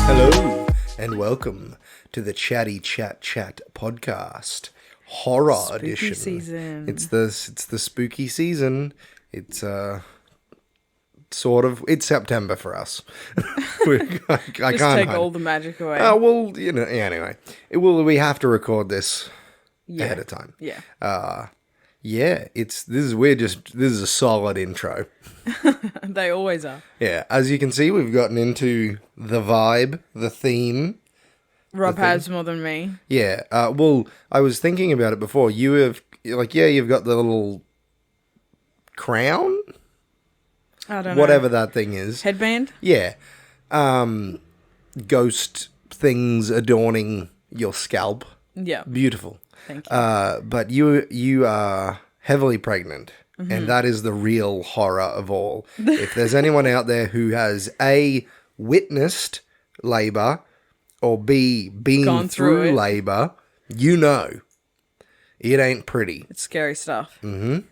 Hello, and welcome to the Chatty Chat Chat podcast, horror Spooky edition. Season. It's the spooky season. It's it's September for us. I Just can't take hide. all the magic away. Well, anyway, we have to record this ahead of time. Yeah. This is a solid intro. They always are. Yeah, as you can see, we've gotten into the vibe, the theme. Rob has more than me. Yeah. Well, I was thinking about it before. You've got the little crown, I don't know. whatever that thing is. Headband? Yeah. Ghost things adorning your scalp. Yeah. Beautiful. Thank you. But you are heavily pregnant. And that is the real horror of all. If there's anyone out there who has A, witnessed labor, or B, been Gone through it. labor, it ain't pretty. It's scary stuff. It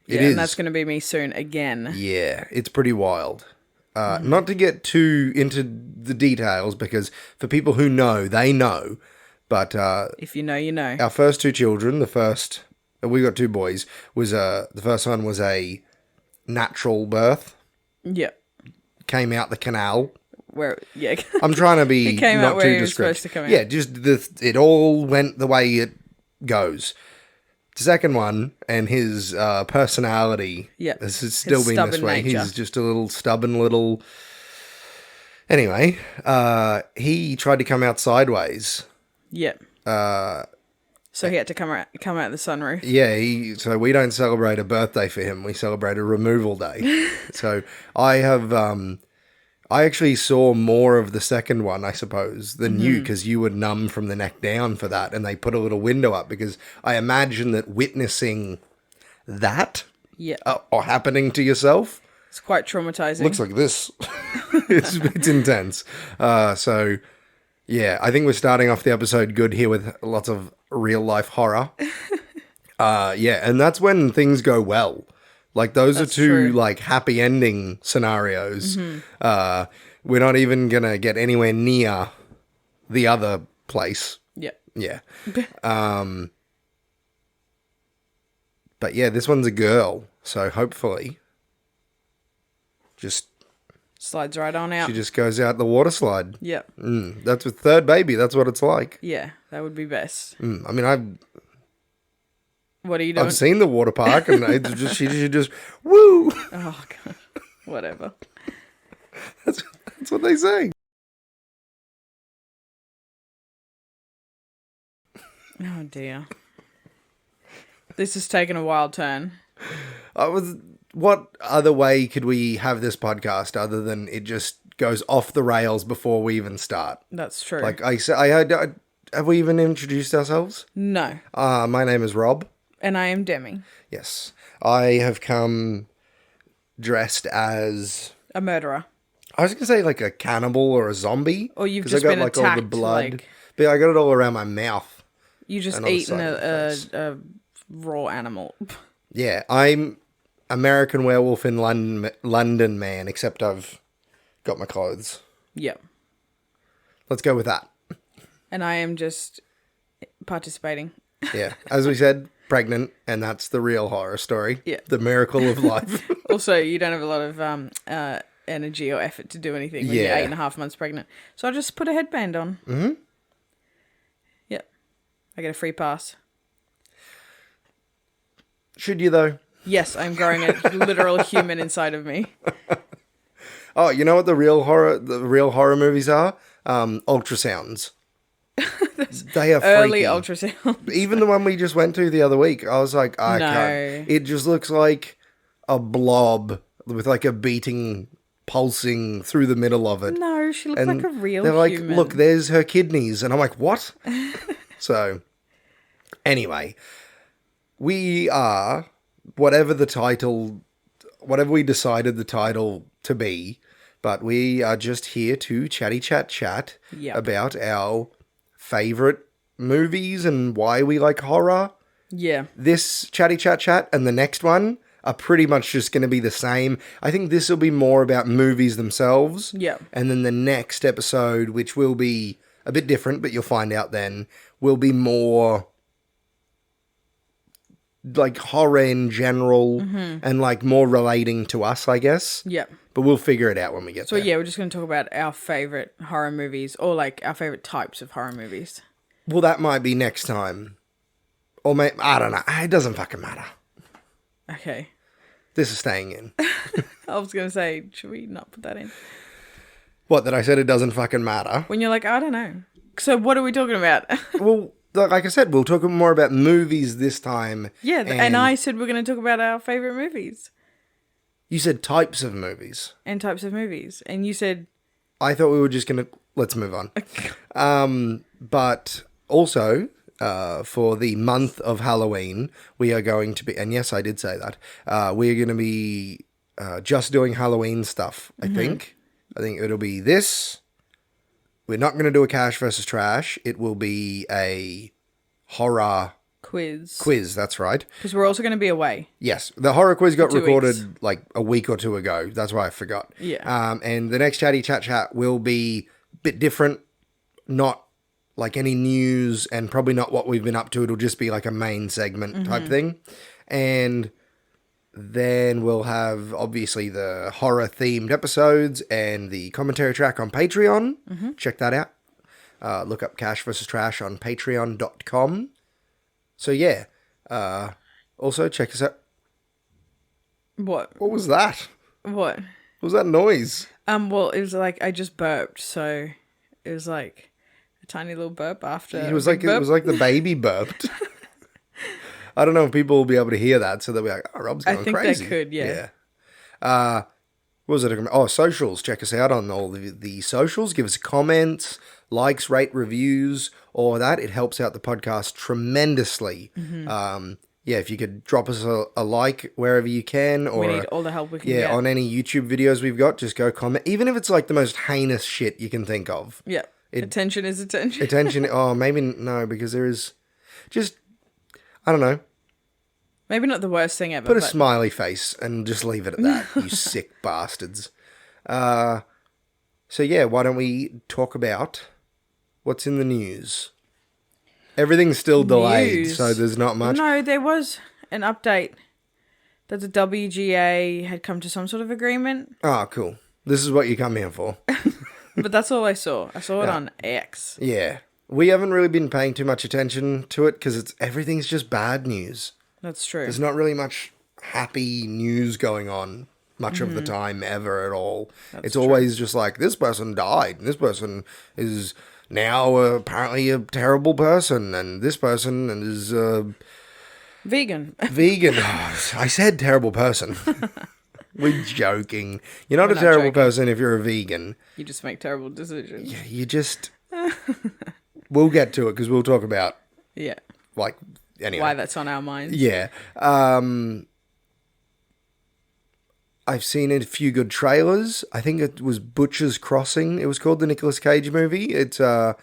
Yeah, is. and that's going to be me soon again. Yeah, it's pretty wild. Not to get too into the details, because for people who know, they know. But If you know, you know. our first two children, we got two boys, the first one was a natural birth, Yeah. came out the canal. Yeah. I'm trying to be It came not out where too it was descriptive. supposed to come out. Yeah, just it all went the way it goes. The second one, and his personality, Yeah. this has His still been this stubborn way. nature. He's just a little stubborn little. Anyway, he tried to come out sideways. Yeah. So he had to come out the sunroof. Yeah, so we don't celebrate a birthday for him. We celebrate a removal day. So I actually saw more of the second one, I suppose, than you, because you were numb from the neck down for that, and they put a little window up, because I imagine that witnessing that Yeah. or happening to yourself It's quite traumatizing. looks like this. it's intense. So, yeah, I think we're starting off the episode good here with lots of real life horror. Yeah, and that's when things go well. Like, those That's are two, true. like, happy ending scenarios. We're not even going to get anywhere near the other place. Yeah. Yeah. But yeah, this one's a girl. So hopefully, Slides right on out. she just goes out the water slide. Yeah. That's with third baby. That's what it's like. Yeah. That would be best. I mean, What are you doing? I've seen the water park, and she just woo. Oh, God. Whatever. That's what they say. Oh, dear. This has taken a wild turn. What other way could we have this podcast other than it just goes off the rails before we even start? That's true. Like I said, have we even introduced ourselves? No. My name is Rob. And I am Demi. Yes, I have come dressed as. A murderer. I was gonna say like a cannibal or a zombie. Or you've 'cause just I got been like all the attacked, blood, like- but I got it all around my mouth. You just And on the eaten side of the a raw animal. Yeah, I'm American Werewolf in London man, except I've got my clothes. Yeah. Let's go with that. And I am just participating. Yeah, as we said, pregnant, and that's the real horror story. Yeah. The miracle of life. Also, you don't have a lot of energy or effort to do anything when you're Yeah. 8.5 months pregnant. So I just put a headband on. Mm-hmm. Yep. I get a free pass. Should you though? Yes, I'm growing a literal human inside of me. Oh, you know what the real horror movies are? Ultrasounds. They are Early freaky. ultrasound. Even the one we just went to the other week, I was like, I No. can't. It just looks like a blob with like a beating, pulsing through the middle of it. No, she looks like a real they're like, human. look, there's her kidneys. And I'm like, what? So, anyway, we are, whatever we decided the title to be, But we are just here to chatty chat chat Yep. about our favorite movies and why we like horror. Yeah. This chatty chat chat and the next one are pretty much just going to be the same. I think this will be more about movies themselves. Yeah. And then the next episode, which will be a bit different, but you'll find out then, will be more like horror in general and like more relating to us, I guess. Yeah. But we'll figure it out when we get So there. yeah, we're just going to talk about our favorite horror movies, or like our favorite types of horror movies. Well, that might be next time. Or I don't know. It doesn't fucking matter. Okay. This is staying in. I was going to say, should we not put that in? What, that I said it doesn't fucking matter? When you're like, I don't know. So what are we talking about? Well, like I said, we'll talk more about movies this time. Yeah, and I said we're going to talk about our favorite movies. You said types of movies. And types of movies. And you said... I thought we were just going to... Let's move on. But also, for the month of Halloween, we are going to be... And yes, I did say that. We are going to be just doing Halloween stuff, I think. I think it'll be this. We're not going to do a cash versus trash. It will be a horror... Quiz, that's right. Because we're also going to be away. Yes, the horror quiz got 2 recorded weeks. like a week or two ago. That's why I forgot. Yeah. And the next Chatty Chat Chat will be a bit different, not like any news and probably not what we've been up to. It'll just be like a main segment type thing. And then we'll have obviously the horror themed episodes and the commentary track on Patreon. Check that out. Look up Cash vs. Trash on patreon.com. So yeah, also check us out. What? What was that? What? What was that noise? Well, it was like I just burped, so it was like a tiny little burp after. It was like the baby burped. I don't know if people will be able to hear that, so they'll be like, "Oh, Rob's going crazy." I think they could, yeah. What was it? Oh, socials. Check us out on all the socials. Give us comments, likes, rate, reviews, all of that. It helps out the podcast tremendously. Yeah, if you could drop us a like wherever you can. Or, we need all the help we can get. on any YouTube videos we've got, just go comment. Even if it's like the most heinous shit you can think of. Yeah. Attention is attention. Attention. Oh, maybe no, because there is just, I don't know. Maybe not the worst thing ever. Put a smiley face and just leave it at that, you sick bastards. So yeah, why don't we talk about what's in the news? Everything's still delayed, so there's not much. No, there was an update that the WGA had come to some sort of agreement. Oh, cool. This is what you come here for. But that's all I saw. I saw it on X. Yeah. We haven't really been paying too much attention to it because everything's just bad news. That's true. There's not really much happy news going on much of the time ever at all. It's always just like, this person died, and this person is now apparently a terrible person, and this person is vegan. vegan. Oh, I said terrible person. We're joking. You're not We're a not terrible joking. person if you're a vegan. You just make terrible decisions. Yeah, you just... We'll get to it because we'll talk about, Yeah. like, anyway. Why that's on our minds. Yeah. I've seen a few good trailers. I think it was Butcher's Crossing. It was called, the Nicolas Cage movie. It's a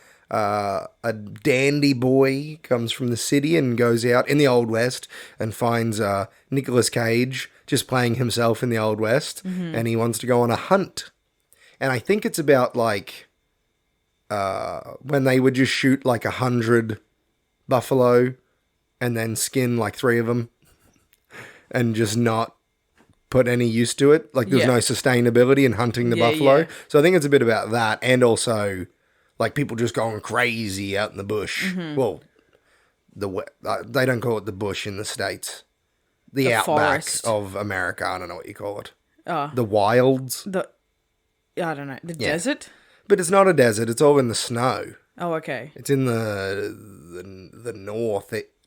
dandy boy comes from the city and goes out in the Old West and finds Nicolas Cage just playing himself in the Old West. And he wants to go on a hunt. And I think it's about like when they would just shoot like 100 buffalo and then skin like 3 of them and just not put any use to it. Like there's no sustainability in hunting the buffalo. Yeah. So I think it's a bit about that, and also like people just going crazy out in the bush. Well, they don't call it the bush in the States. The outback forest of America. I don't know what you call it. Oh. The wilds. I don't know. The desert? But it's not a desert. It's all in the snow. Oh, okay. It's in the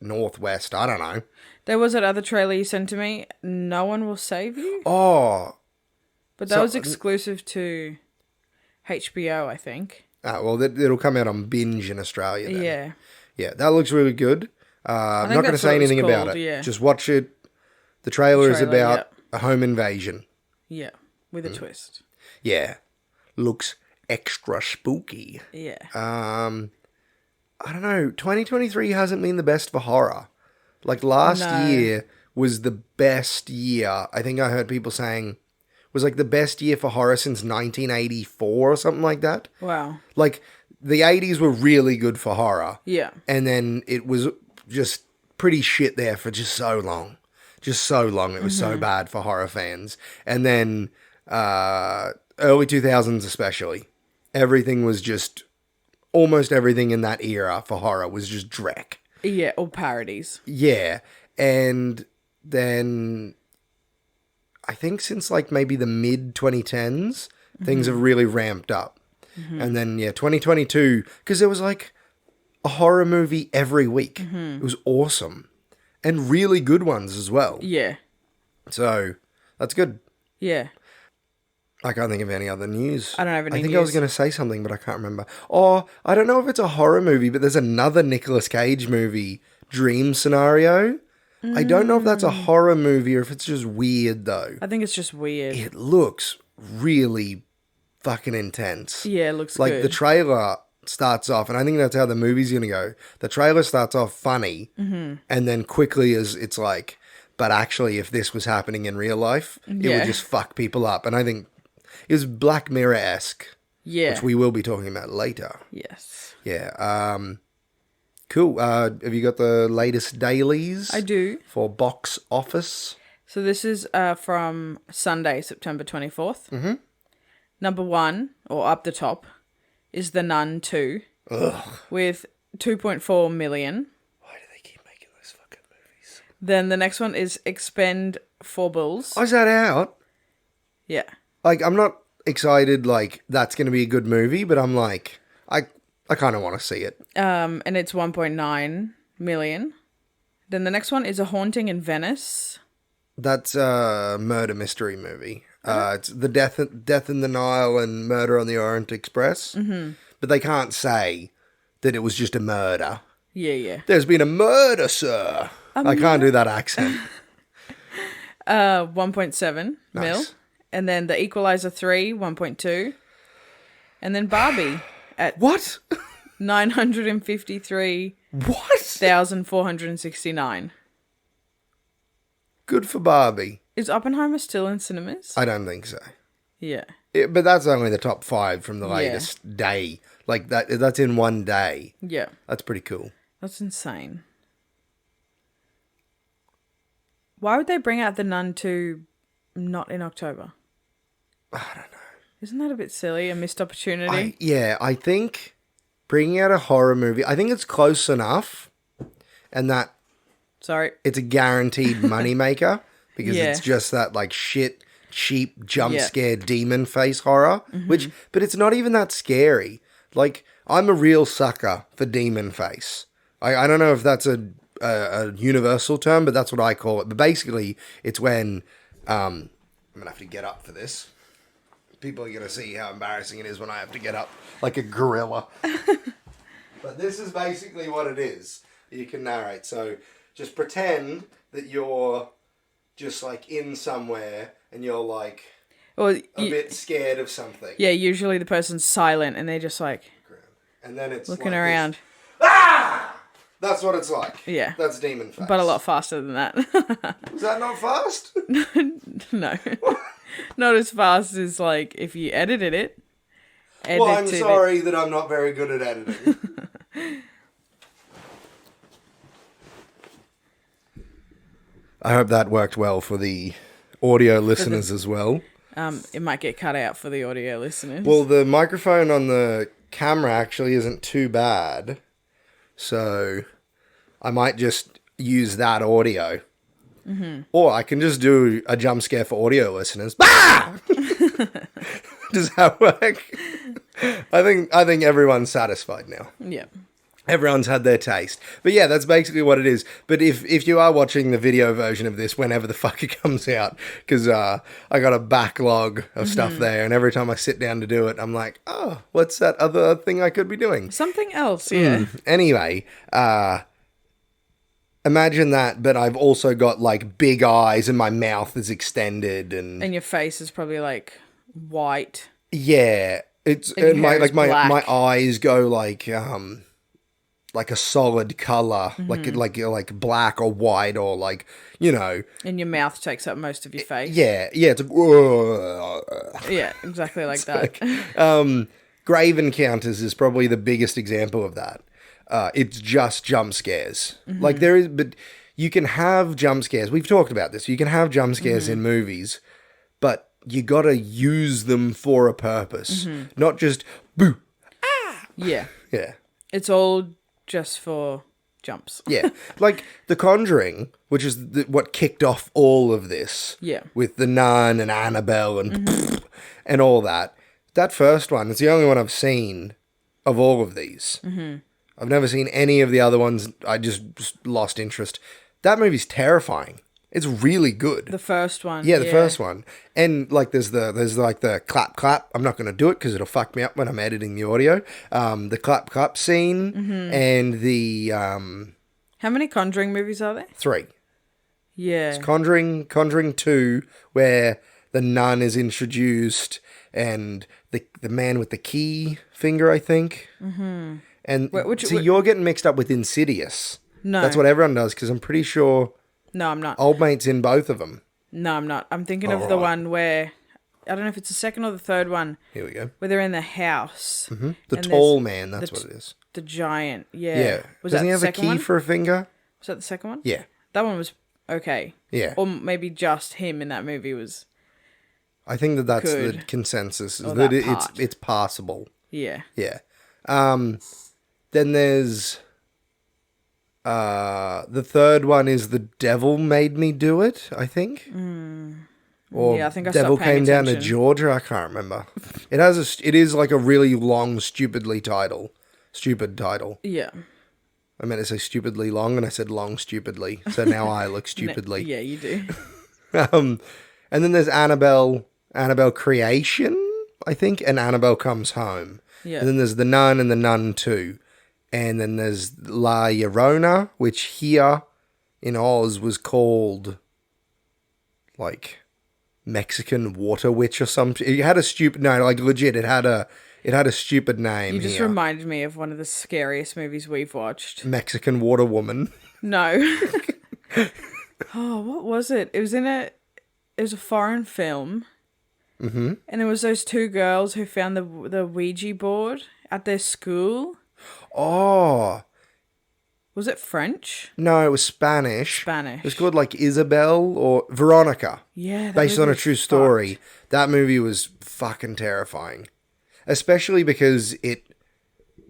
northwest. I don't know. There was that other trailer you sent to me. No One Will Save You? Oh. But that was exclusive to HBO, I think. Well, it'll come out on Binge in Australia then. Yeah. Yeah, that looks really good. I'm not going to say anything about it. Yeah. Just watch it. The trailer is about yep. a home invasion. Yeah. With a twist. Yeah. Looks extra spooky. Yeah. I don't know. 2023 hasn't been the best for horror. Like last No. year was the best year. I think I heard people saying was like the best year for horror since 1984 or something like that. Wow. Like the 80s were really good for horror. Yeah. And then it was just pretty shit there for just so long. Just so long. It was so bad for horror fans. And then early 2000s especially. Everything was just almost everything in that era for horror was just dreck. Yeah, or parodies. Yeah. And then I think since like maybe the mid 2010s, things have really ramped up. And then, 2022, because there was like a horror movie every week. It was awesome. And really good ones as well. Yeah. So, that's good. Yeah. I can't think of any other news. I don't have any I think news. I was going to say something, but I can't remember. Oh, I don't know if it's a horror movie, but there's another Nicolas Cage movie, Dream Scenario. I don't know if that's a horror movie or if it's just weird, though. I think it's just weird. It looks really fucking intense. Yeah, it looks like good. the trailer starts off, and I think that's how the movie's going to go. The trailer starts off funny, and then quickly as it's like, but actually, if this was happening in real life, it would just fuck people up. And I think it was Black Mirror-esque, Yeah. which we will be talking about later. Yes. Yeah. Cool. Have you got the latest dailies? I do. For box office. So this is from Sunday, September 24th. Mm-hmm. Number 1, or up the top, is The Nun 2. Ugh. With 2.4 million. Why do they keep making those fucking movies? Then the next one is Expend 4 Oh, is that out? Yeah. Like, I'm not excited, like, that's going to be a good movie, but I'm like, I kind of want to see it. And it's 1.9 million. Then the next one is A Haunting in Venice. That's a murder mystery movie. It's the Death in the Nile and Murder on the Orient Express. Mm-hmm. But they can't say that it was just a murder. Yeah. There's been a murder, sir. I can't do that accent. 1.7 mil. Nice. And then The Equalizer 3, 1.2. And then Barbie at What? 953,469. What? Good for Barbie. Is Oppenheimer still in cinemas? I don't think so. Yeah. But that's only the top 5 from the latest day. Like, that's in one day. Yeah. That's pretty cool. That's insane. Why would they bring out The Nun 2 not in October? I don't know. Isn't that a bit silly? A missed opportunity? I think bringing out a horror movie, I think it's close enough and that Sorry. it's a guaranteed moneymaker because Yeah. it's just that like shit, cheap, jump scare demon face horror, but it's not even that scary. Like, I'm a real sucker for demon face. I don't know if that's a universal term, but that's what I call it. But basically, it's when, I'm going to have to get up for this. People are going to see how embarrassing it is when I have to get up like a gorilla. But this is basically what it is. You can narrate. So just pretend that you're just like in somewhere and you're like Or a bit scared of something. yeah, usually the person's silent and they're just like And then it's looking like around. This. Ah! That's what it's like. Yeah. That's demon face. But a lot faster than that. Was that not fast? No. Not as fast as like if you edited it. Well, I'm sorry that I'm not very good at editing. I hope that worked well for the audio listeners as well. It might get cut out for the audio listeners. Well, the microphone on the camera actually isn't too bad. So I might just use that audio. Mm-hmm. Or I can just do a jump scare for audio listeners. Bah! Does that work? I think everyone's satisfied now. Yeah. Everyone's had their taste. But yeah, that's basically what it is. But if you are watching the video version of this whenever the fuck it comes out, because I got a backlog of stuff there, and every time I sit down to do it, I'm like, oh, what's that other thing I could be doing? Something else, yeah. Anyway, imagine that, but I've also got like big eyes and my mouth is extended and And your face is probably like white. Yeah, it's And your my hair is my black. eyes go like a solid color, like black or white or like And your mouth takes up most of your face. yeah. It's like, Yeah, exactly like that. Grave Encounters is probably the biggest example of that. It's just jump scares. Like there is, but you can have jump scares. We've talked about this. You can have jump scares in movies, but you gotta use them for a purpose, not just boo. Yeah. Yeah, It's all just for jumps. yeah. Like The Conjuring, which is what kicked off all of this. Yeah. With the Nun and Annabelle and and all that. That first one, it's the only one I've seen of all of these. I've never seen any of the other ones. I just lost interest. That movie's terrifying. It's really good. The first one. Yeah, the first one. And like there's like the clap clap. I'm not going to do it because it'll fuck me up when I'm editing the audio. The clap clap scene and the How many Conjuring movies are there? 3. Yeah. Conjuring 2, where the nun is introduced and the man with the key finger, I think. Mm-hmm. And you're getting mixed up with Insidious. No. That's what everyone does because I'm pretty sure No, I'm not. Old Mate's in both of them. No, I'm not. I'm thinking of the one where, I don't know if it's the second or the third one, Here we go. where they're in the house. The and tall man, that's what it is. The giant, yeah. Yeah. Was Doesn't that he the have a second key one? for a finger? Was that the second one? Yeah. That one was okay. Yeah. Or maybe just him in that movie was, I think that's the Good. consensus, is Or that that part. it's passable. yeah. Yeah. Then there's the third one is The Devil Made Me Do It, I think. Or Yeah, I think I Devil stopped paying Came Down to attention. Georgia, I can't remember. It is like a really long stupid title. Yeah. I meant to say stupidly long and I said long stupidly. So now I look stupidly. Yeah, you do. And then there's Annabelle Creation, I think, and Annabelle Comes Home. Yeah. And then there's The Nun and The Nun 2. And then there's La Llorona, which here in Oz was called like Mexican Water Witch or something. It had a stupid legit. It had a stupid name. You just here. reminded me of one of the scariest movies we've watched. Mexican Water Woman. No. Oh, what was it? It was a foreign film. Mm-hmm. And it was those 2 girls who found the Ouija board at their school. Oh. Was it French? No, it was Spanish. Spanish. It was called like Isabel or Veronica. Yeah. that Based on movie a was true fucked. story. That movie was fucking terrifying. Especially because it,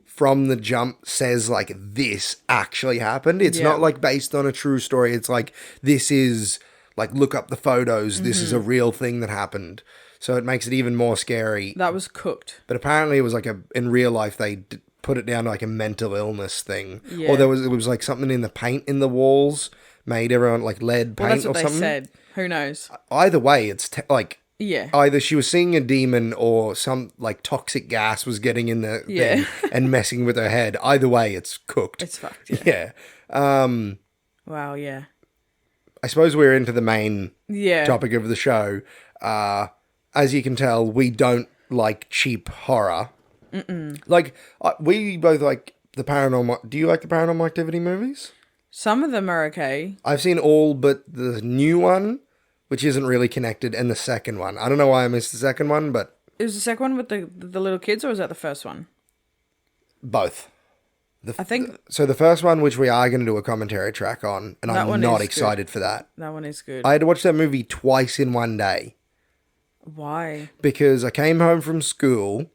from the jump, says like this actually happened. It's Yeah. not like based on a true story. It's like, this is like, look up the photos. This is a real thing that happened. So it makes it even more scary. That was cooked. But apparently it was like in real life, they put it down to like a mental illness thing. Yeah. Or it was like something in the paint in the walls made everyone like lead Well, paint that's what or they something. said. Who knows? Either way, it's like Yeah. either she was seeing a demon or some like toxic gas was getting in the Yeah. thing and messing with her head. Either way, it's cooked. It's fucked. Yeah. Yeah. Wow. Yeah. I suppose we're into the main Yeah. topic of the show. As you can tell, we don't like cheap horror. Like, we both like the paranormal. Do you like the Paranormal Activity movies? Some of them are okay. I've seen all but the new one, which isn't really connected, and the second one. I don't know why I missed the second one, but It was the second one with the little kids, or was that the first one? both. I think So the first one, which we are going to do a commentary track on, and That I'm one not is excited for that. that one is good. I had to watch that movie twice in one day Why? because I came home from school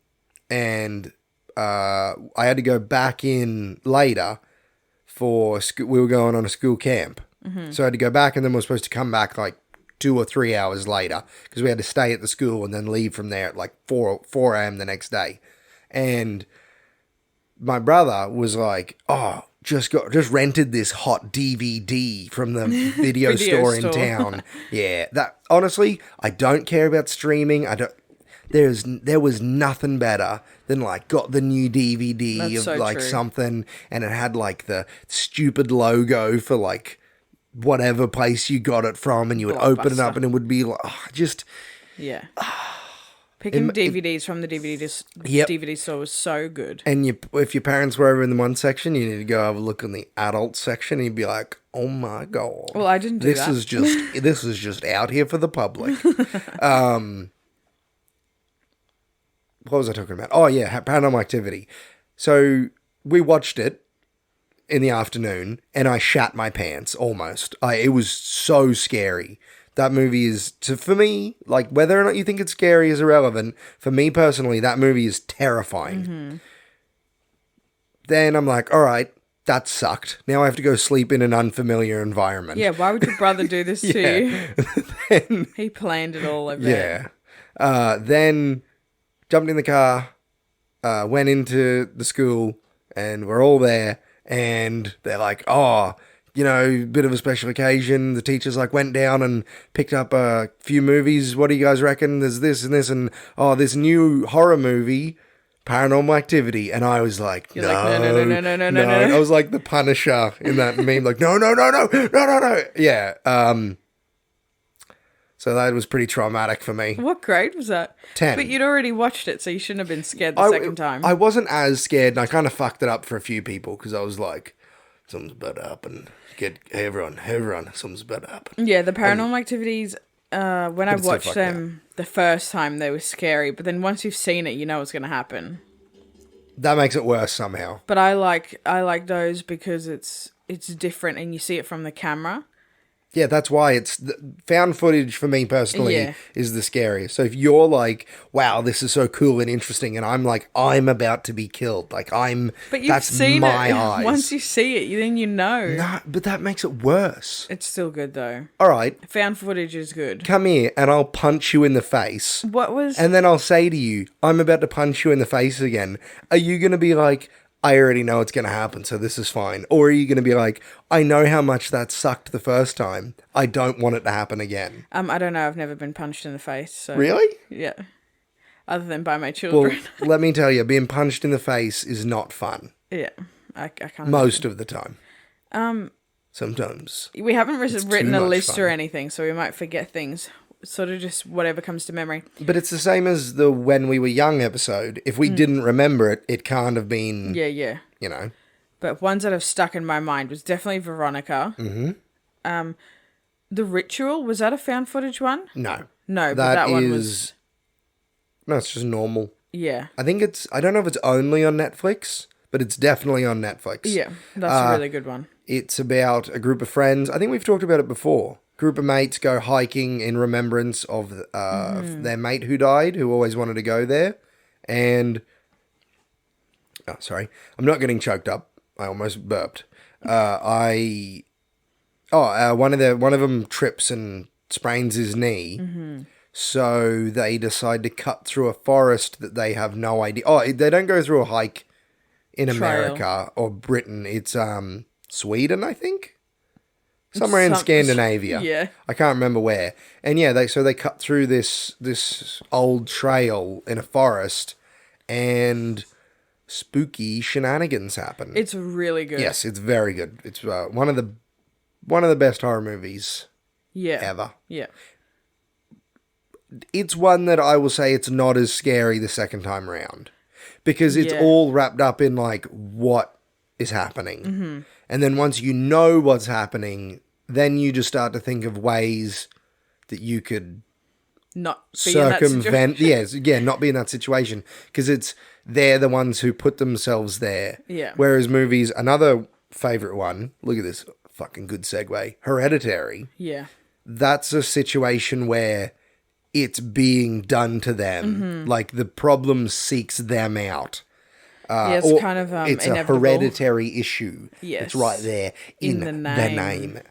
and I had to go back in later for school. We were going on a school camp. So I had to go back and then we were supposed to come back like 2 or 3 hours later because we had to stay at the school and then leave from there at like 4 a.m. the next day. And my brother was like, oh, just rented this hot DVD from the video store in town. Yeah, that honestly, I don't care about streaming. There was nothing better than like got the new DVD That's of so like true. something, and it had like the stupid logo for like whatever place you got it from, and you would open it up Blockbuster. and it would be like, oh, just Yeah. Picking DVDs from the DVD store was so good. And if your parents were over in the one section, you need to go have a look in the adult section, and you'd be like, "Oh my god!" Well, I didn't do that. This is just out here for the public. What was I talking about? Oh yeah, Paranormal Activity. So we watched it in the afternoon, and I shat my pants almost. It was so scary. That movie is, for me, like, whether or not you think it's scary is irrelevant. For me personally, that movie is terrifying. Mm-hmm. Then I'm like, all right, that sucked. Now I have to go sleep in an unfamiliar environment. Yeah, why would your brother do this to you? He planned it all, I bet. Yeah. Then jumped in the car, went into the school, and we're all there. And they're like, oh, bit of a special occasion. The teachers went down and picked up a few movies. What do you guys reckon? There's this and this, and this new horror movie, Paranormal Activity. And I was like, You're like, no. I was like the Punisher in that meme, like, no. Yeah. So that was pretty traumatic for me. What grade was that? 10. But you'd already watched it, so you shouldn't have been scared the second time. I wasn't as scared, and I kind of fucked it up for a few people because I was like, something's about to happen. Everyone, something's about to happen. Yeah, the Paranormal Activities, when I watched them the first time, they were scary. But then once you've seen it, you know what's going to happen. That makes it worse somehow. But I like those because it's different and you see it from the camera. Yeah, that's why it's found footage for me personally is the scariest. So if you're like, wow, this is so cool and interesting, and I'm like, I'm about to be killed. But you've seen my eyes. Once you see it, then you know. Nah, but that makes it worse. It's still good though. All right. Found footage is good. Come here and I'll punch you in the face. And then I'll say to you, I'm about to punch you in the face again. Are you going to be like, I already know it's going to happen, so this is fine? Or are you going to be like, I know how much that sucked the first time. I don't want it to happen again. I don't know. I've never been punched in the face. So. Really? Yeah. Other than by my children. Well, let me tell you, being punched in the face is not fun. Yeah. I can't. Most of the time. Sometimes. We haven't written a list or anything, so we might forget things. Sort of just whatever comes to memory. But it's the same as the When We Were Young episode. If we didn't remember it, it can't have been... Yeah. But ones that have stuck in my mind was definitely Veronica. Mm-hmm. The Ritual, was that a found footage one? No. No, but that one was... No, it's just normal. Yeah. I think I don't know if it's only on Netflix, but it's definitely on Netflix. Yeah, that's a really good one. It's about a group of friends. I think we've talked about it before. Group of mates go hiking in remembrance of their mate who died, who always wanted to go there. And, sorry, I'm not getting choked up. I almost burped. One of them trips and sprains his knee. Mm-hmm. So they decide to cut through a forest that they have no idea. Oh, they don't go through a hike in America or Britain. It's Sweden, I think. Somewhere in Scandinavia. Yeah. I can't remember where. And yeah, they cut through this old trail in a forest, and spooky shenanigans happen. It's really good. Yes, it's very good. It's one of the best horror movies ever. Yeah. It's one that I will say it's not as scary the second time around, because it's all wrapped up in what is happening. Mm-hmm. And then once you know what's happening, then you just start to think of ways that you could not be circumvent. Not be in that situation, because they're the ones who put themselves there. Yeah. Whereas movies, another favorite one. Look at this fucking good segue. Hereditary. Yeah. That's a situation where it's being done to them. Mm-hmm. The problem seeks them out. It's kind of it's inevitable. A hereditary issue. Yes. It's right there in the name.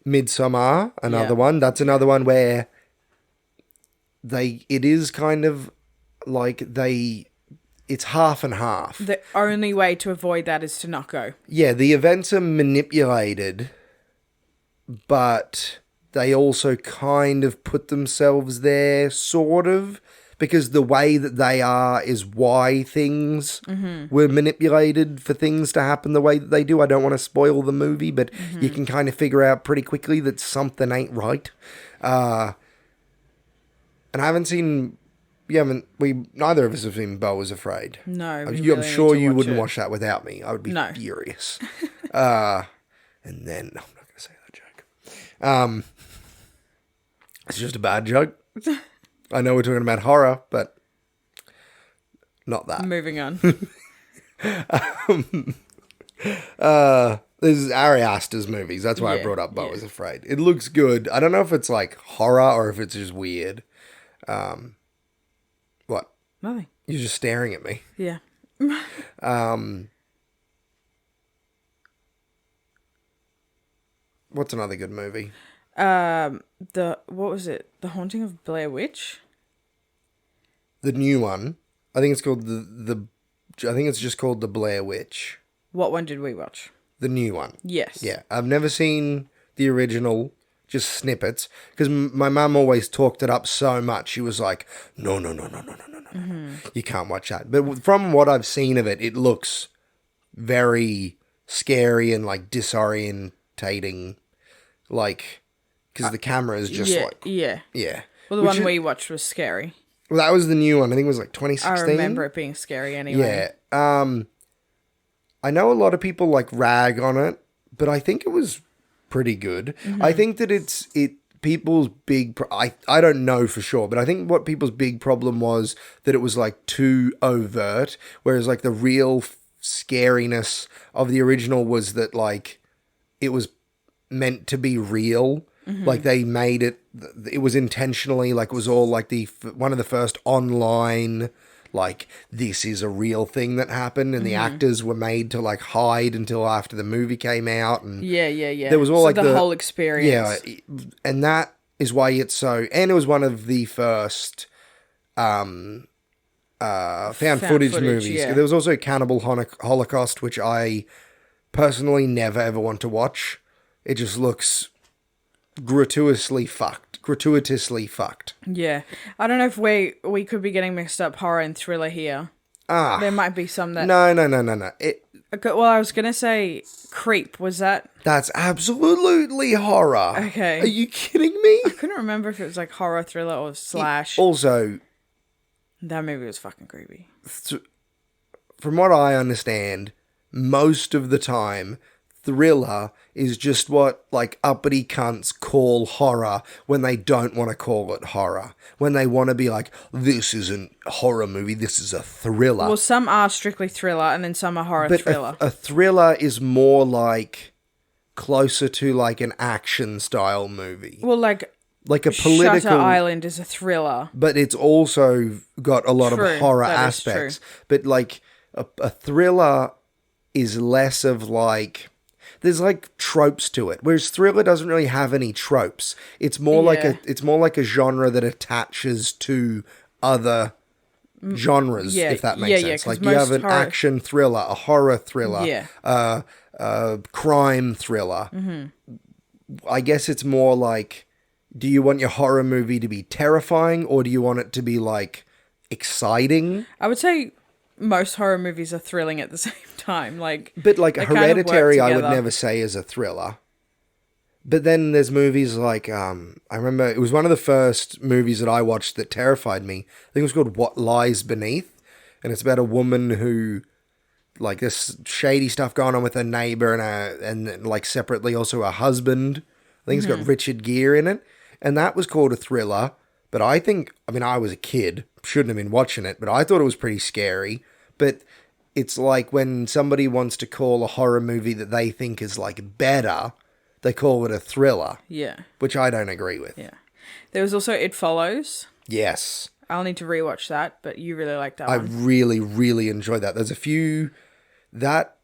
Midsommar, another one. That's another one where it is kind of it's half and half. The only way to avoid that is to not go. Yeah, the events are manipulated, but they also kind of put themselves there, sort of. Because the way that they are is why things were manipulated for things to happen the way that they do. I don't want to spoil the movie, but you can kind of figure out pretty quickly that something ain't right. And I haven't seen. Neither of us have seen Beau is Afraid. No, we I'm really sure need to you watch wouldn't it. watch that without me. I would be No. furious. And then I'm not going to say that joke. It's just a bad joke. I know we're talking about horror, but not that. Moving on. This is Ari Aster's movies. That's why I Yeah, brought up Beau yeah. is Afraid. It looks good. I don't know if it's like horror or if it's just weird. What? Nothing. You're just staring at me. Yeah. What's another good movie? What was it? The Haunting of Blair Witch? The new one. I think it's called I think it's just called The Blair Witch. What one did we watch? The new one. Yes. Yeah. I've never seen the original, just snippets, because my mum always talked it up so much. She was like, no. You can't watch that. But from what I've seen of it, it looks very scary and like disorientating. Like, because the camera is just yeah, like, yeah. yeah. Well, the Which one we watched was scary. Well, that was the new one. I think it was like 2016. I remember it being scary anyway. Yeah. I know a lot of people like rag on it, but I think it was pretty good. I think that people's big I don't know for sure, but I think what people's big problem was that it was like too overt, whereas like the real scariness of the original was that like it was meant to be real. Like they made it was intentionally, like it was all like one of the first online, like, this is a real thing that happened, and the actors were made to like hide until after the movie came out, and Yeah. there was all so like the whole experience. yeah, and that is why it's so, and it was one of the first found footage movies. yeah. There was also Cannibal Holocaust, which I personally never ever want to watch. It just looks gratuitously fucked. Yeah. I don't know if we could be getting mixed up horror and thriller here. There might be some that... No. Okay, well, I was going to say Creep. Was that... That's absolutely horror. Okay. Are you kidding me? I couldn't remember if it was like horror, thriller, or slash. Also, That movie was fucking creepy. from what I understand, most of the time, thriller is just what like uppity cunts call horror when they don't want to call it horror. When they want to be like, this isn't a horror movie, this is a thriller. Well, some are strictly thriller, and then some are horror thriller. A thriller is more like closer to like an action style movie. Well, like a political... Shutter Island is a thriller. But it's also got a lot True, of horror that is aspects. true. But like a thriller is less of like... There's like tropes to it, whereas thriller doesn't really have any tropes. It's more like a genre that attaches to other genres, Yeah, if that makes yeah, sense. 'cause Like you have most an horror- action thriller, a horror thriller, Yeah. crime thriller. I guess it's more like, do you want your horror movie to be terrifying, or do you want it to be like exciting? I would say most horror movies are thrilling at the same time. But like they kind of work Hereditary, I would together. never say is a thriller. But then there's movies like, I remember it was one of the first movies that I watched that terrified me. I think it was called What Lies Beneath. And it's about a woman who, like, there's shady stuff going on with her neighbor and like separately also her husband. I think it's got Richard Gere in it. And that was called a thriller. But I was a kid, shouldn't have been watching it, but I thought it was pretty scary. But it's like when somebody wants to call a horror movie that they think is like better, they call it a thriller. Yeah. Which I don't agree with. Yeah. There was also It Follows. Yes. I'll need to rewatch that, but you really liked that I one. really, really enjoyed that. There's a few that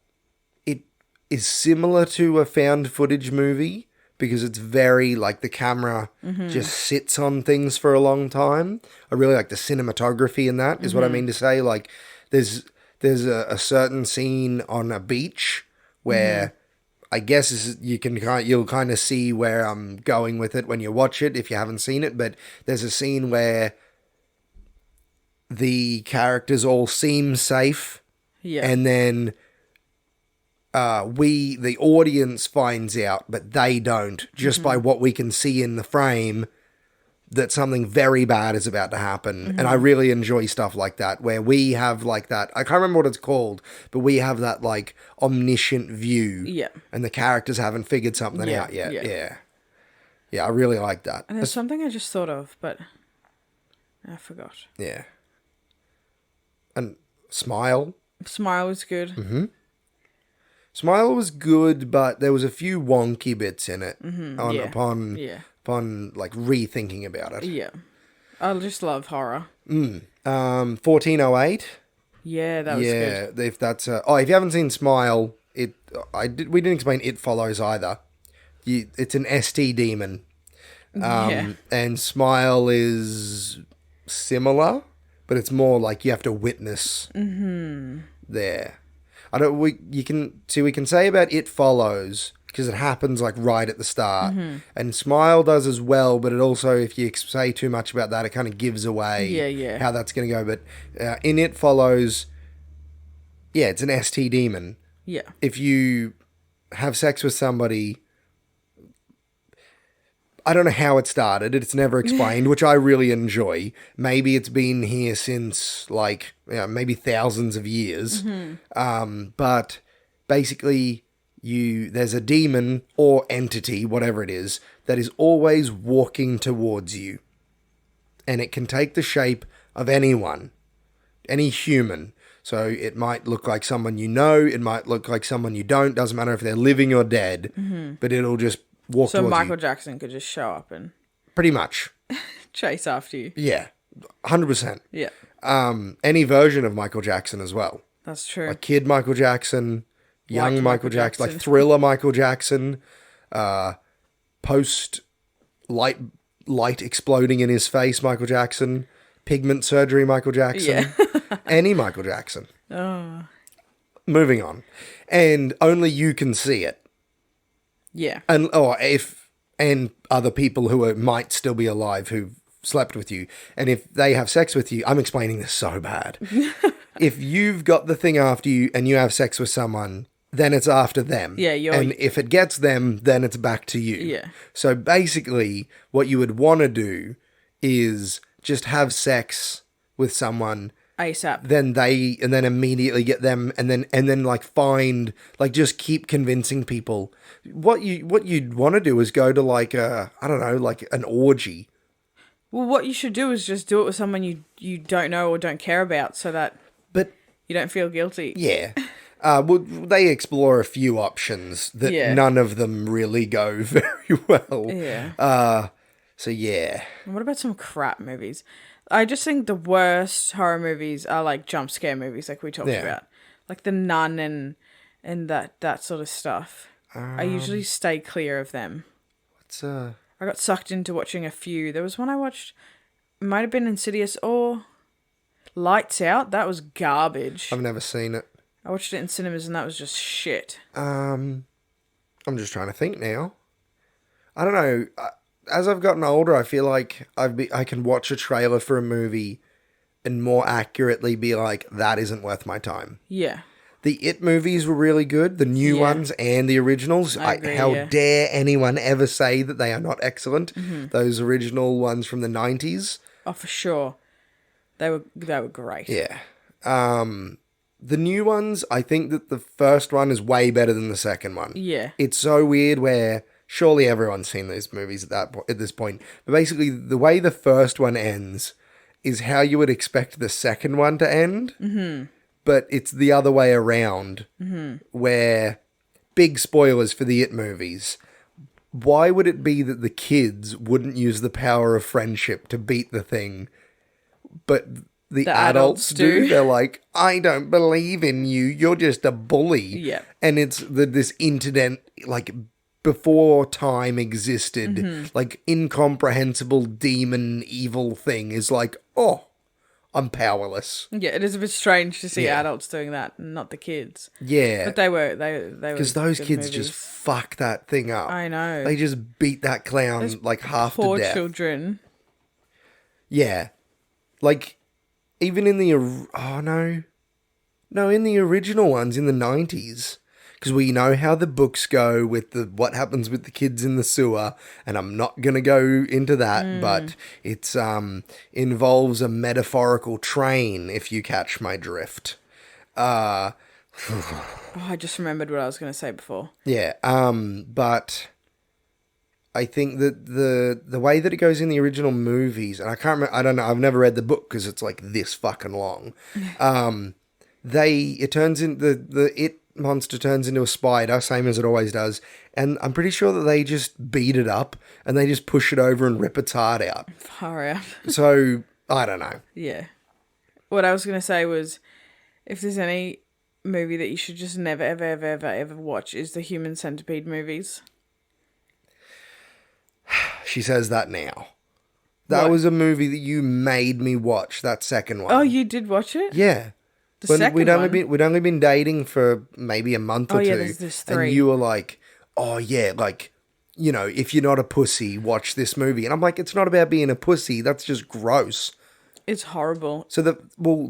it is similar to a found footage movie because it's very like the camera just sits on things for a long time. I really like the cinematography in that is what I mean to say. Like there's a certain scene on a beach where I guess you'll kind of see where I'm going with it when you watch it if you haven't seen it, but there's a scene where the characters all seem safe, and then the audience finds out, but they don't, just by what we can see in the frame, that something very bad is about to happen. And I really enjoy stuff like that, where we have like that, I can't remember what it's called, but we have that like omniscient view. Yeah. And the characters haven't figured something Yeah, out yet. yeah. Yeah. Yeah, I really like that. And there's something I just thought of, but I forgot. Yeah. And Smile. Smile was good. Mm-hmm. Smile was good, but there was a few wonky bits in it upon like rethinking about it. Yeah. I just love horror. 1408. Yeah, that was good. If that's if you haven't seen Smile, we didn't explain It Follows either. It's an ST demon. And Smile is similar, but it's more like you have to witness there. We can say about It Follows because it happens like right at the start, and Smile does as well. But it also, if you say too much about that, it kind of gives away how that's going to go. But in It Follows, it's an ST demon. Yeah. If you have sex with somebody, I don't know how it started. It's never explained, which I really enjoy. Maybe it's been here since like maybe thousands of years. But basically, there's a demon or entity, whatever it is, that is always walking towards you, and it can take the shape of anyone, any human. So it might look like someone you know. It might look like someone you don't. Doesn't matter if they're living or dead. But it'll just walk So towards Michael you. Jackson could just show up and Pretty much. chase after you. Yeah. 100%. Yeah. Any version of Michael Jackson as well. That's true. Like Kid Michael Jackson, young Like Michael Jackson, like Thriller Michael Jackson, post light exploding in his face Michael Jackson, pigment surgery Michael Jackson, any Michael Jackson. Moving on. And only you can see it. Yeah. And other people who might still be alive who slept with you. And if they have sex with you, I'm explaining this so bad. If you've got the thing after you and you have sex with someone, then it's after them. Yeah, and if it gets them, then it's back to you. Yeah. So basically, what you would want to do is just have sex with someone ASAP. and then immediately get them, and then like find, like, just keep convincing people. What you'd want to do is go to like I don't know, like an orgy. Well, what you should do is just do it with someone you don't know or don't care about, so that But you don't feel guilty. yeah, well, they explore a few options that none of them really go very well. Yeah. So yeah. What about some crap movies? I just think the worst horror movies are like jump scare movies, like we talked about, like The Nun and that sort of stuff. I usually stay clear of them. I got sucked into watching a few. There was one I watched. It might have been Insidious or Lights Out. That was garbage. I've never seen it. I watched it in cinemas and that was just shit. I'm just trying to think now. I don't know. As I've gotten older, I feel like I can watch a trailer for a movie and more accurately be like, that isn't worth my time. Yeah. The It movies were really good, the new ones and the originals. I agree, how dare anyone ever say that they are not excellent? Those original ones from the 90s. Oh, for sure. They were great. Yeah. The new ones, I think that the first one is way better than the second one. Yeah. It's so weird where surely everyone's seen these movies at this point. But basically, the way the first one ends is how you would expect the second one to end. Mm-hmm. But it's the other way around, where, big spoilers for the It movies, why would it be that the kids wouldn't use the power of friendship to beat the thing, but the adults do? They're like, I don't believe in you, you're just a bully. Yeah. And it's this internet, like, before time existed, like, incomprehensible demon evil thing is like, oh, I'm powerless. Yeah, it is a bit strange to see adults doing that and not the kids. Yeah. But they were because those kids movies. just fuck that thing up. I know. They just beat that clown like half to Poor death. children. Yeah. Like, even in the... in the original ones in the 90s. because we know how the books go with the what happens with the kids in the sewer, and I'm not gonna go into that, but it's involves a metaphorical train, if you catch my drift. Oh, I just remembered what I was going to say before. Yeah, but I think that the way that it goes in the original movies, and I can't remember, I don't know, I've never read the book because it's like this fucking long. It turns in the it monster turns into a spider, same as it always does, and I'm pretty sure that they just beat it up and they just push it over and rip its heart out. Far out. So I don't know. Yeah. What I was going to say was, if there's any movie that you should just never, ever, ever, ever, ever watch, is the Human Centipede movies. She says that now. That What? was a movie that you made me watch. That second one. Oh, you did watch it? Yeah. The second we'd one? only been dating for maybe a month or Oh, yeah, two. there's and 3. you were like, "Oh yeah, like, you know, if you're not a pussy, watch this movie." And I'm like, "It's not about being a pussy. That's just gross." It's horrible. So the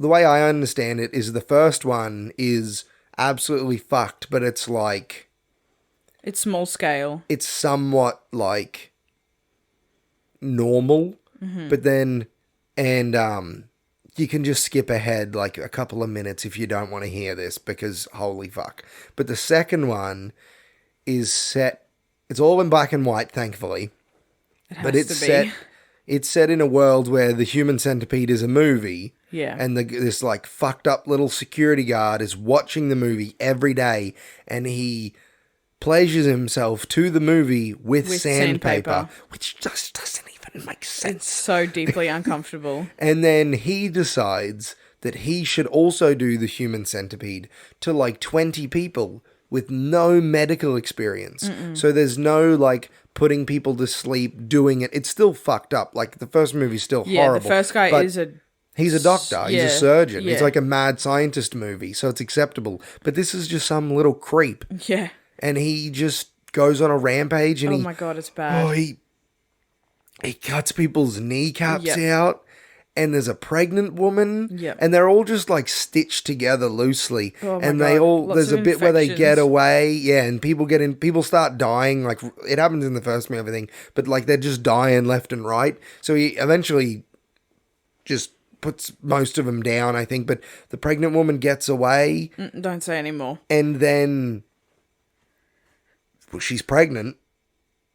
way I understand it is the first one is absolutely fucked, but it's like It's small scale. it's somewhat like normal, but then you can just skip ahead like a couple of minutes if you don't want to hear this because holy fuck. But the second one is set, it's all in black and white, thankfully. It has But it's to be. it's set in a world where the Human Centipede is a movie. Yeah. And this like fucked up little security guard is watching the movie every day, and he pleasures himself to the movie with sandpaper, which just doesn't even make sense. It's so deeply uncomfortable. And then he decides that he should also do the Human Centipede to like 20 people with no medical experience. So there's no like putting people to sleep, doing it. It's still fucked up. Like the first movie's still horrible. The first guy but is a... He's a doctor. He's a Yeah, surgeon. yeah. It's like a mad scientist movie, so it's acceptable. But this is just some little creep. Yeah. And he just goes on a rampage and Oh my god, it's bad. he cuts people's kneecaps Yep. out, and there's a pregnant woman, Yep. and they're all just like stitched together loosely, Oh my and God. Lots there's a of bit where they get infections. away, yeah, and people start dying, like it happens in the first movie, everything, but like they're just dying left and right. So he eventually just puts most of them down, I think, but the pregnant woman gets away, Don't say anymore. and then well, she's pregnant.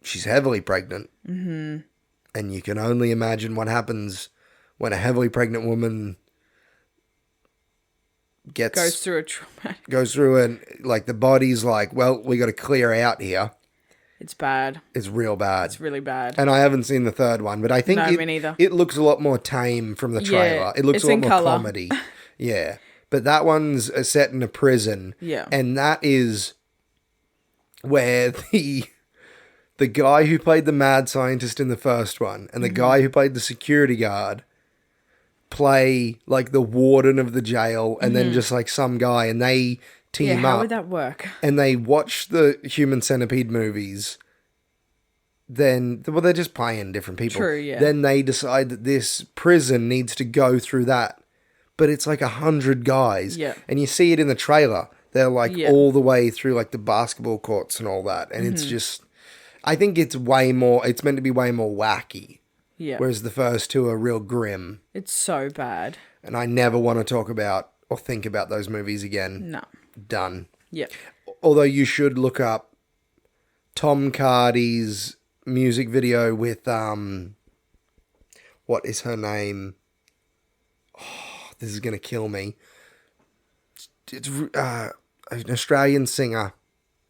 She's heavily pregnant. Mm-hmm. And you can only imagine what happens when a heavily pregnant woman Goes through a traumatic... goes through and like the body's like, well, we got to clear out here. It's bad. It's real bad. It's really bad. And I haven't seen the third one, but I think No, me neither. it looks a lot more tame from the trailer. Yeah, It looks it's a lot in more colour. comedy. Yeah. But that one's set in a prison. Yeah. And that is where the guy who played the mad scientist in the first one and the Mm-hmm. guy who played the security guard play like the warden of the jail and then just like some guy, and they Mm-hmm. Yeah, team how up would that work? and they watch the Human Centipede movies. Then, well, they're just playing different people. True, yeah. Then they decide that this prison needs to go through that. But it's like 100 guys. Yeah. And you see it in the trailer. They're like Yeah. all the way through like the basketball courts and all that. And Mm-hmm. it's just, I think it's meant to be way more wacky. Yeah. Whereas the first two are real grim. It's so bad. And I never want to talk about or think about those movies again. No. Done. Yep. Although you should look up Tom Cardy's music video with what is her name? Oh, this is gonna kill me. It's an Australian singer.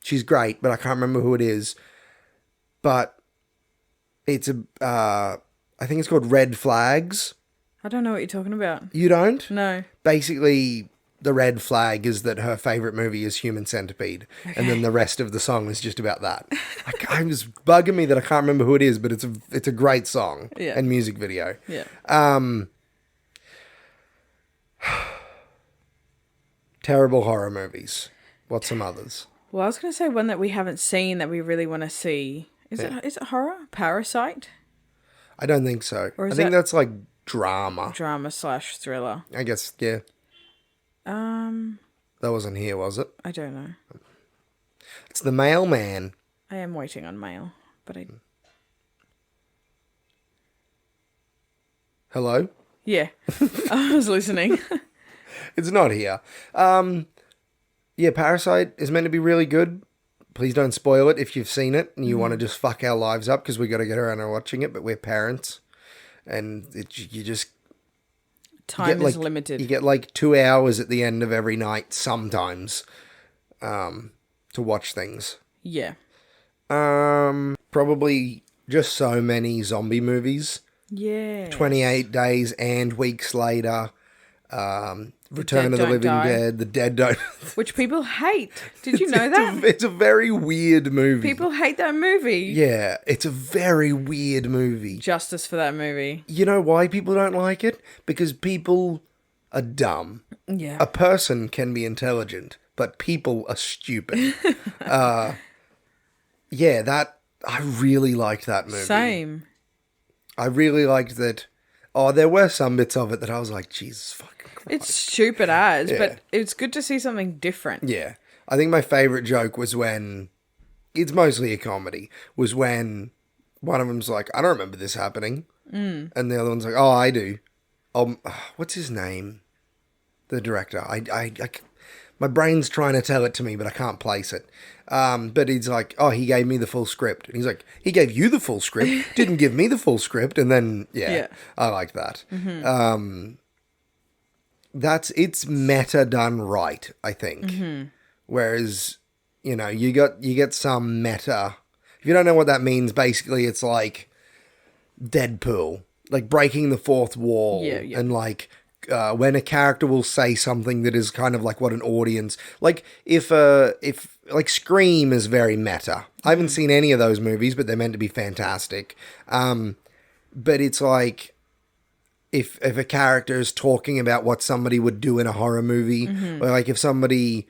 She's great, but I can't remember who it is. But it's I think it's called Red Flags. I don't know what you're talking about. You don't? No. Basically, the red flag is that her favorite movie is Human Centipede, and then the rest of the song is just about that. It was bugging me that I can't remember who it is, but it's a great song Yeah. and music video. Yeah. Terrible horror movies. What's some others? Well, I was going to say one that we haven't seen that we really want to see. Is it horror? Parasite? I don't think so. Or I is think that- that's like drama. Drama/thriller. I guess, yeah. That wasn't here, was it? I don't know. It's the mailman. I am waiting on mail, but I... Hello? Yeah, I was listening. It's not here. Yeah, Parasite is meant to be really good. Please don't spoil it if you've seen it and you want to just fuck our lives up because we got to get around to watching it, but we're parents. And you just... Time is limited. You get like 2 hours at the end of every night sometimes to watch things. Yeah. Probably just so many zombie movies. Yeah. 28 Days and Weeks Later. Return of the Don't Living Die. Dead. The Dead Don't... Which people hate. Did you know that? It's a very weird movie. People hate that movie. Yeah, it's a very weird movie. Justice for that movie. You know why people don't like it? Because people are dumb. Yeah. A person can be intelligent, but people are stupid. Yeah, that... I really liked that movie. Same. I really liked that... Oh, there were some bits of it that I was like, Jesus fucking Christ. It's stupid as, Yeah. but it's good to see something different. Yeah. I think my favourite joke was when... It's mostly a comedy. Was when one of them's like, I don't remember this happening. And the other one's like, oh, I do. What's his name? The director. My brain's trying to tell it to me, but I can't place it. But he's like, oh, he gave me the full script. And he's like, he gave you the full script, didn't give me the full script. And then, yeah. I like that. It's meta done right, I think. Whereas, you know, you get some meta. If you don't know what that means, basically it's like Deadpool, like breaking the fourth wall. Yeah. And like, when a character will say something that is kind of like what an audience, like if like Scream is very meta. I haven't seen any of those movies, but they're meant to be fantastic. But it's like if a character is talking about what somebody would do in a horror movie, or like if somebody,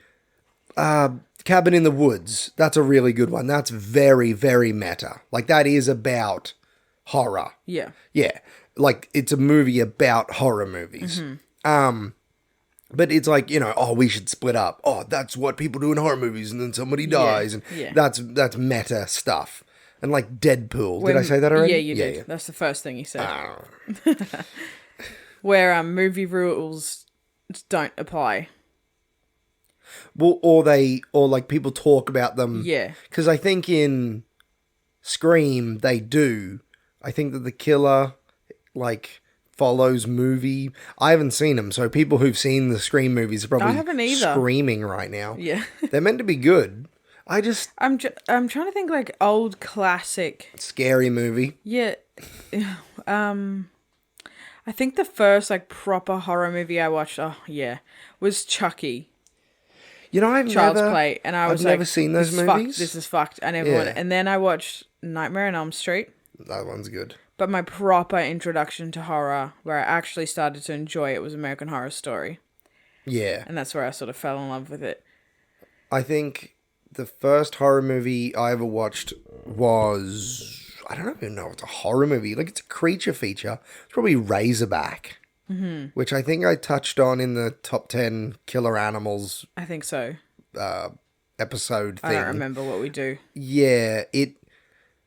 Cabin in the Woods, that's a really good one. That's very, very meta. Like that is about horror. Yeah. Yeah. Like, it's a movie about horror movies. But it's like, you know, oh, we should split up. Oh, that's what people do in horror movies, and then somebody dies. And that's meta stuff. And like Deadpool. Did I say that already? Yeah, you did. That's the first thing you said. Where movie rules don't apply. Well, or like people talk about them. Yeah. Because I think in Scream, they do. I think that the killer... like follows movie. I haven't seen them, so people who've seen the Scream movies are probably I haven't either. Screaming right now. Yeah. They're meant to be good. I'm trying to think like old classic scary movie. Yeah. I think the first like proper horror movie I watched, was Chucky. You know, I've Child's never Play, and I was I've like, never seen those movies. This is fucked. I never would. And then I watched Nightmare on Elm Street. That one's good. But my proper introduction to horror, where I actually started to enjoy it, was American Horror Story. Yeah. And that's where I sort of fell in love with it. I think the first horror movie I ever watched was... I don't even know if it's a horror movie. Like, it's a creature feature. It's probably Razorback. Which I think I touched on in the top 10 killer animals... I think so. Episode thing. I don't remember what we do. Yeah,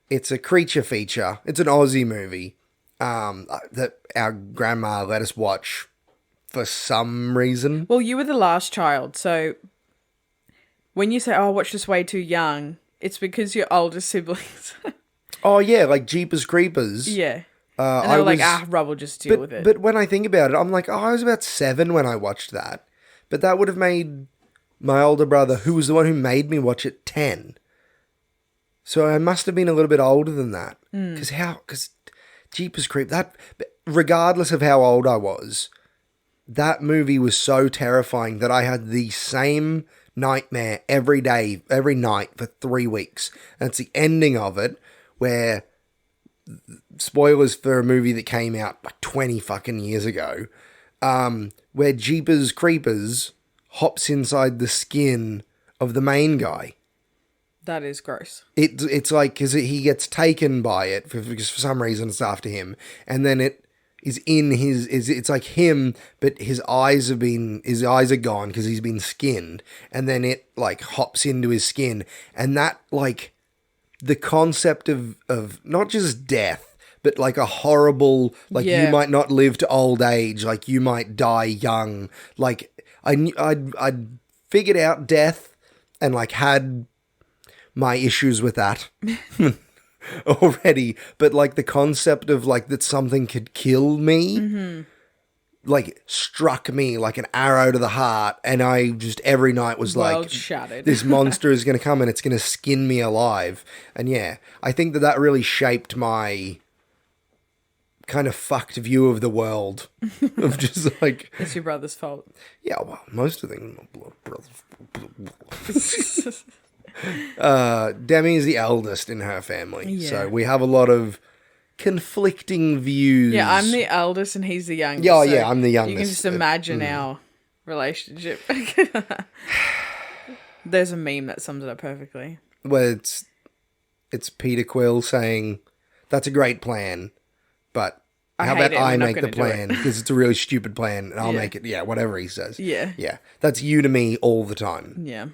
it's a creature feature. It's an Aussie movie that our grandma let us watch for some reason. Well, you were the last child, so when you say, oh, I watched this way too young, it's because your older siblings. Oh, yeah, like Jeepers Creepers. Yeah. And they were like, Rob will just deal with it. But when I think about it, I'm like, I was about 7 when I watched that. But that would have made my older brother, who was the one who made me watch it, 10. So I must have been a little bit older than that. Because Jeepers Creep, regardless of how old I was, that movie was so terrifying that I had the same nightmare every day, every night for 3 weeks. And it's the ending of it where, spoilers for a movie that came out like 20 fucking years ago, where Jeepers Creepers hops inside the skin of the main guy. That is gross. It's like, because he gets taken by it, because for some reason it's after him, and then is in his is it's like him, but his eyes are gone because he's been skinned, and then it like hops into his skin, and that like the concept of not just death, but like a horrible, like you might not live to old age, like you might die young. Like I'd figured out death and like had my issues with that already, but like the concept of like that something could kill me, like struck me like an arrow to the heart, and I just every night was World like, shattered. this monster is going to come and it's going to skin me alive. And yeah, I think that really shaped my kind of fucked view of the world of just like, It's your brother's fault. yeah, well, most of the things my brother. Demi is the eldest in her family, so we have a lot of conflicting views. Yeah, I'm the eldest and he's the youngest. Yeah, so yeah, I'm the youngest. You can just imagine our relationship. There's a meme that sums it up perfectly. Well, it's Peter Quill saying, "That's a great plan, but how about I make the plan because it's a really stupid plan and I'll make it." Yeah, whatever he says. Yeah. Yeah, that's you to me all the time. Yeah.